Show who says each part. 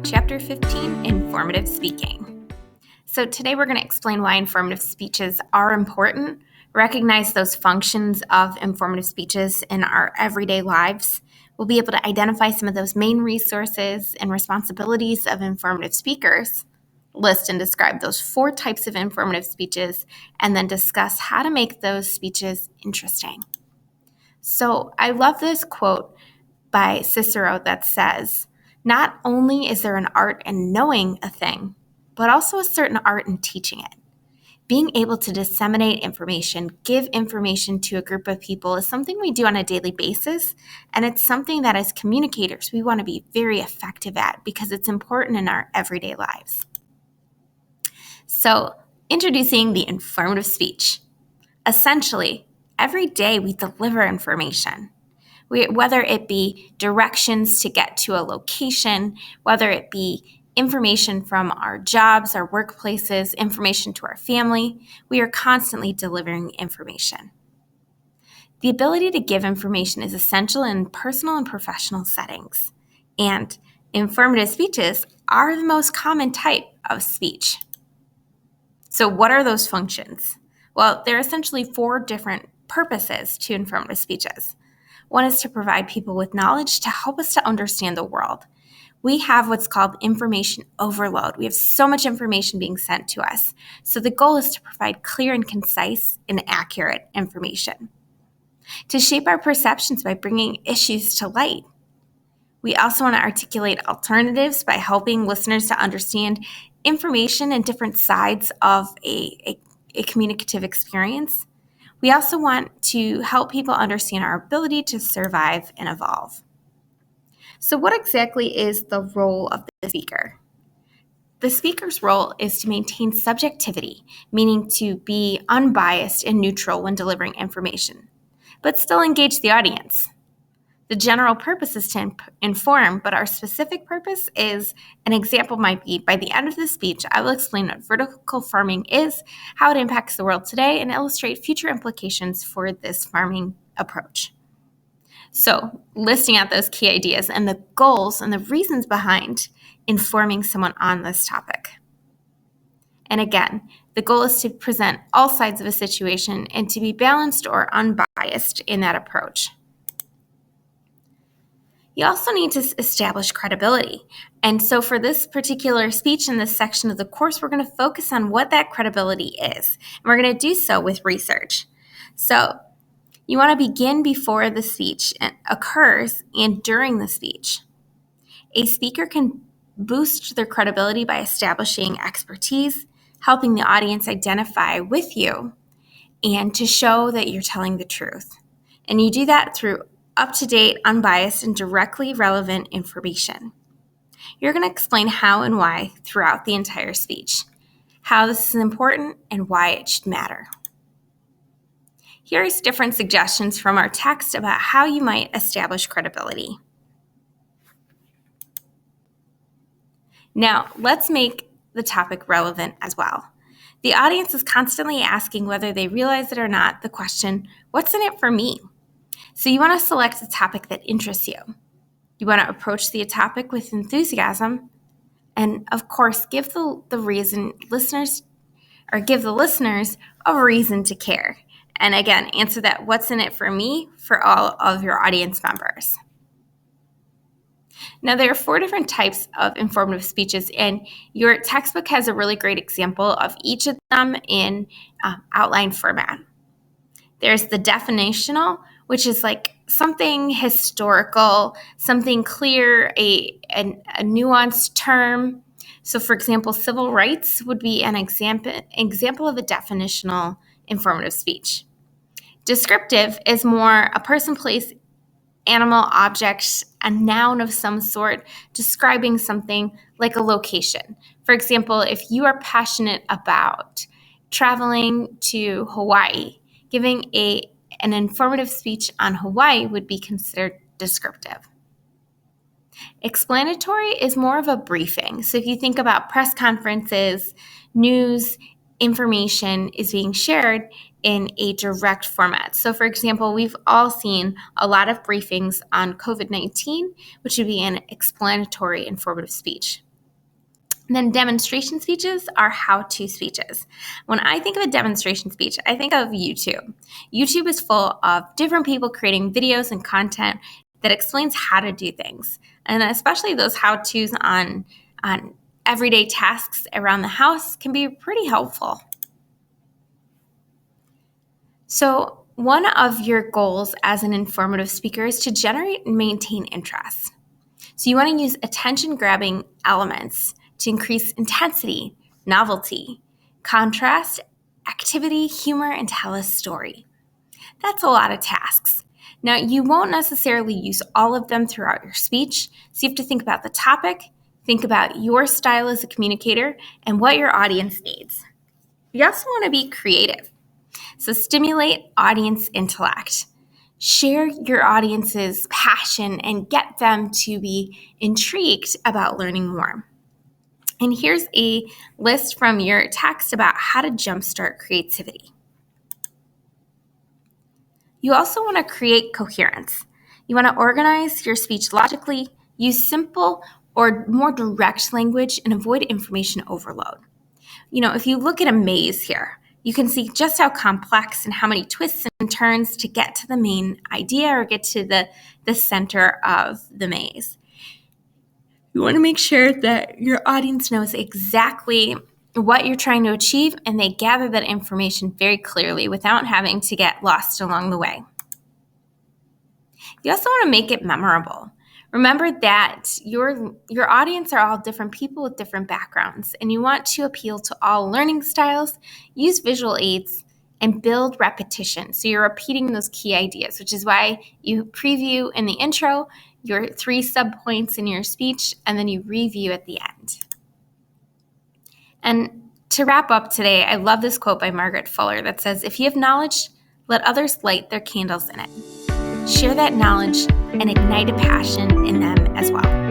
Speaker 1: Chapter 15, Informative Speaking. So today we're going to explain why informative speeches are important, recognize those functions of informative speeches in our everyday lives. We'll be able to identify some of those main resources and responsibilities of informative speakers, list and describe those 4 types of informative speeches, and then discuss how to make those speeches interesting. So I love this quote by Cicero that says, "Not only is there an art in knowing a thing, but also a certain art in teaching it." Being able to disseminate information, give information to a group of people is something we do on a daily basis, and it's something that as communicators we want to be very effective at because it's important in our everyday lives. So, introducing the informative speech. Essentially, every day we deliver information. Whether it be directions to get to a location, whether it be information from our jobs, our workplaces, information to our family, we are constantly delivering information. The ability to give information is essential in personal and professional settings, and informative speeches are the most common type of speech. So what are those functions? Well, there are essentially 4 different purposes to informative speeches. One is to provide people with knowledge to help us to understand the world. We have what's called information overload. We have so much information being sent to us. So the goal is to provide clear and concise and accurate information. To shape our perceptions by bringing issues to light. We also want to articulate alternatives by helping listeners to understand information and different sides of a communicative experience. We also want to help people understand our ability to survive and evolve. So what exactly is the role of the speaker? The speaker's role is to maintain subjectivity, meaning to be unbiased and neutral when delivering information, but still engage the audience. The general purpose is to inform, but our specific purpose is, an example might be, by the end of the speech, I will explain what vertical farming is, how it impacts the world today, and illustrate future implications for this farming approach. So, listing out those key ideas and the goals and the reasons behind informing someone on this topic. And again, the goal is to present all sides of a situation and to be balanced or unbiased in that approach. You also need to establish credibility. And so for this particular speech in this section of the course, we're going to focus on what that credibility is. And we're going to do so with research. So you want to begin before the speech occurs and during the speech. A speaker can boost their credibility by establishing expertise, helping the audience identify with you, and to show that you're telling the truth. And you do that through up-to-date, unbiased, and directly relevant information. You're going to explain how and why throughout the entire speech, how this is important and why it should matter. Here's different suggestions from our text about how you might establish credibility. Now, let's make the topic relevant as well. The audience is constantly asking, whether they realize it or not, the question, what's in it for me? So you want to select a topic that interests you. You want to approach the topic with enthusiasm, and of course, give the listeners a reason to care. And again, answer that what's in it for me for all of your audience members. Now, there are 4 different types of informative speeches, and your textbook has a really great example of each of them in outline format. There's the definitional, which is like something historical, something clear, a nuanced term. So, for example, civil rights would be an example of a definitional informative speech. Descriptive is more a person, place, animal, object, a noun of some sort, describing something like a location. For example, if you are passionate about traveling to Hawaii, giving an informative speech on Hawaii would be considered descriptive. Explanatory is more of a briefing. So if you think about press conferences, news, information is being shared in a direct format. So for example, we've all seen a lot of briefings on COVID-19, which would be an explanatory informative speech. And then demonstration speeches are how-to speeches. When I think of a demonstration speech, I think of YouTube. YouTube is full of different people creating videos and content that explains how to do things. And especially those how-tos on everyday tasks around the house can be pretty helpful. So one of your goals as an informative speaker is to generate and maintain interest. So you want to use attention-grabbing elements to increase intensity, novelty, contrast, activity, humor, and tell a story. That's a lot of tasks. Now, you won't necessarily use all of them throughout your speech, so you have to think about the topic, think about your style as a communicator, and what your audience needs. You also want to be creative. So stimulate audience intellect. Share your audience's passion and get them to be intrigued about learning more. And here's a list from your text about how to jumpstart creativity. You also want to create coherence. You want to organize your speech logically, use simple or more direct language, and avoid information overload. If you look at a maze here, you can see just how complex and how many twists and turns to get to the main idea or get to the center of the maze. You want to make sure that your audience knows exactly what you're trying to achieve and they gather that information very clearly without having to get lost along the way. You also want to make it memorable. Remember that your audience are all different people with different backgrounds, and you want to appeal to all learning styles, use visual aids, and build repetition. So you're repeating those key ideas, which is why you preview in the intro your 3 subpoints in your speech, and then you review at the end. And to wrap up today, I love this quote by Margaret Fuller that says, "If you have knowledge, let others light their candles in it. Share that knowledge and ignite a passion in them as well."